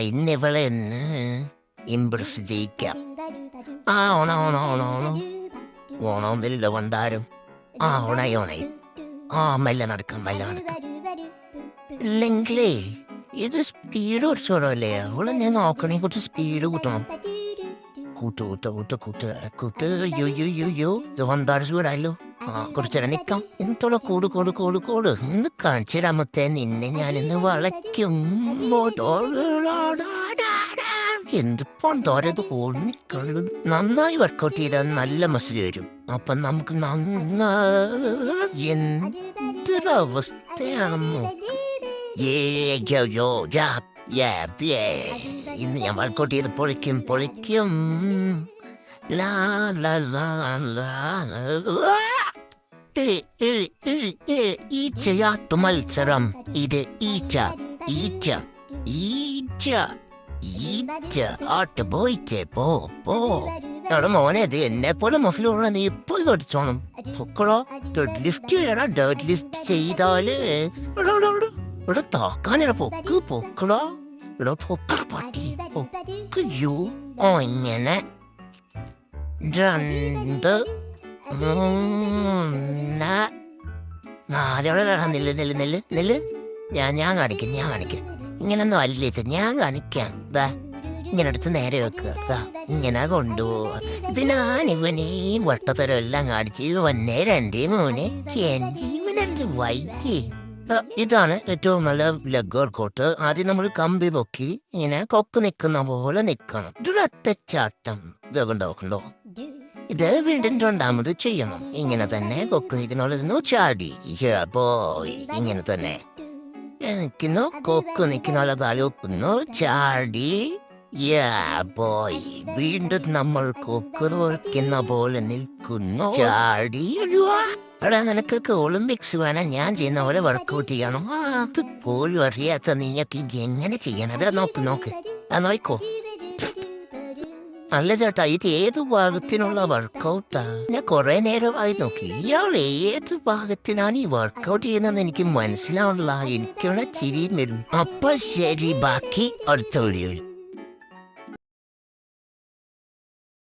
ഇന്നിവളെ Impress ചെയ്യിക്കാം. ഓണമൊന്നില്ല വണ്ടാരും. ഓണായി. മെല്ലെ നടക്കാം. ഇല്ലെങ്കിലേ ഇത് സ്പീഡ് കുറച്ചോളല്ലേ. അവളെ ഞാൻ നോക്കണേ, കുറച്ച് സ്പീഡ് കൂട്ടണം. കൂട്ട്. യോ ഇത് വണ്ടാറ് സ്പീഡായല്ലോ. കുറച്ചേരം നിക്കാം. ഇന്നത്തോളം കൂട് ഇന്ന് കാണിച്ചിടാമത്തെ നിന്നെ ഞാനിന്ന് വളയ്ക്കും. എന്തിപ്പോന്തോരത് ഓടിക്കളു. നന്നായി വർക്കൗട്ട് ചെയ്താൽ നല്ല മസിൽ വരും. അപ്പൊ നമുക്ക് എന്തൊരവസ്ഥയാണെന്നോ. ഇന്ന് ഞാൻ വർക്കൗട്ട് ചെയ്ത് പൊളിക്കും. ഈച്ചയാട്ടു മത്സരം. ഇത് ഈച്ച ആട്ട് പോയിച്ചേ പോ. മോനെ, ഇത് എന്നെ പോലെ മസിലുള്ള നീ ഇപ്പോൾ തൊടിച്ചോണം. പൊക്കടോ. ഡെഡ് ലിഫ്റ്റ് ചെയ്യണം. ഡെഡ് ലിഫ്റ്റ് ചെയ്താല് ഇവിടെ താക്കാനിട പൊക്കടോ. ഇവിടെ പൊക്കട പറ്റി പൊക്കയോ. ഇങ്ങനെ 2 3 4 നെല്ല്. ഞാൻ കാണിക്കാം. ഇങ്ങനൊന്നും അല്ലേച്ച ഞാൻ കാണിക്കാം. ഇങ്ങനെ എടുത്ത് നേരെ വെക്കുക. ഇങ്ങനെ കൊണ്ടുപോവുക. ഇതിനാണിവനീ വട്ടത്തരം എല്ലാം കാണിച്ച് ഇവന്നെ 2 3 ഇവനെന്റെ വയ്യേ. ഇതാണ് ഏറ്റവും നല്ല ലെഗ് വർക്കൗട്ട്. ആദ്യം നമ്മൾ കമ്പി പൊക്കി ഇങ്ങനെ കൊക്ക് നിൽക്കുന്ന പോലെ നിൽക്കണം. ഇതൊരൊറ്റച്ചാട്ടം. ഇതുണ്ടാക്കണ്ടോ. ഇത് വീണ്ടും 2ാമത് ചെയ്യണം. ഇങ്ങനെ തന്നെ കൊക്ക് നിൽക്കുന്നോളിരുന്നു. ചാടി പോയി. ഇങ്ങനെ തന്നെ നിൽക്കുന്നു. കൊക്ക് നിൽക്കുന്ന കാലി വെക്കുന്നു. ചാടി പോയി. വീണ്ടും നമ്മൾ കൊക്ക് വയ്ക്കുന്ന പോലെ നിൽക്കുന്നു. ചാടി. എടാ, നിനക്കൊക്കെ ഒളിമ്പിക്സ് വേണം. ഞാൻ ചെയ്യുന്ന പോലെ വർക്കൗട്ട് ചെയ്യണം. അത് പോലും അറിയാത്ത നീയൊക്കെ എങ്ങനെ ചെയ്യണത്? നോക്ക് നോക്കോ. അല്ല ചേട്ടാ, ഇത് ഏത് ഭാഗത്തിനുള്ള വർക്കൗട്ടാ? ഞാൻ കുറെ നേരമായി നോക്കി. ഇയാൾ ഏത് ഭാഗത്തിനാണ് ഈ വർക്കൗട്ട് ചെയ്യുന്നതെന്ന് എനിക്ക് മനസ്സിലാവണില്ല. എനിക്കാണ് ചിരിയും വരും. അപ്പൊ ശരി, ബാക്കി അടുത്ത വീഡിയോയിൽ.